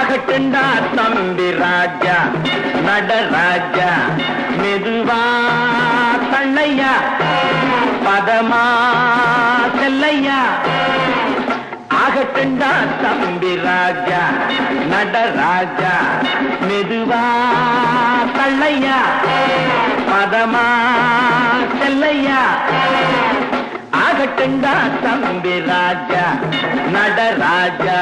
ஆகட்டுண்டா தம்பி ராஜா நடராஜா மெதுவா தள்ளையா பதமா செல்லையா ஆகட்டுண்டா தம்பி ராஜா நடராஜா மெதுவா தள்ளையா பதமா செல்லையா ஆகட்டுண்டா தம்பி ராஜா நடராஜா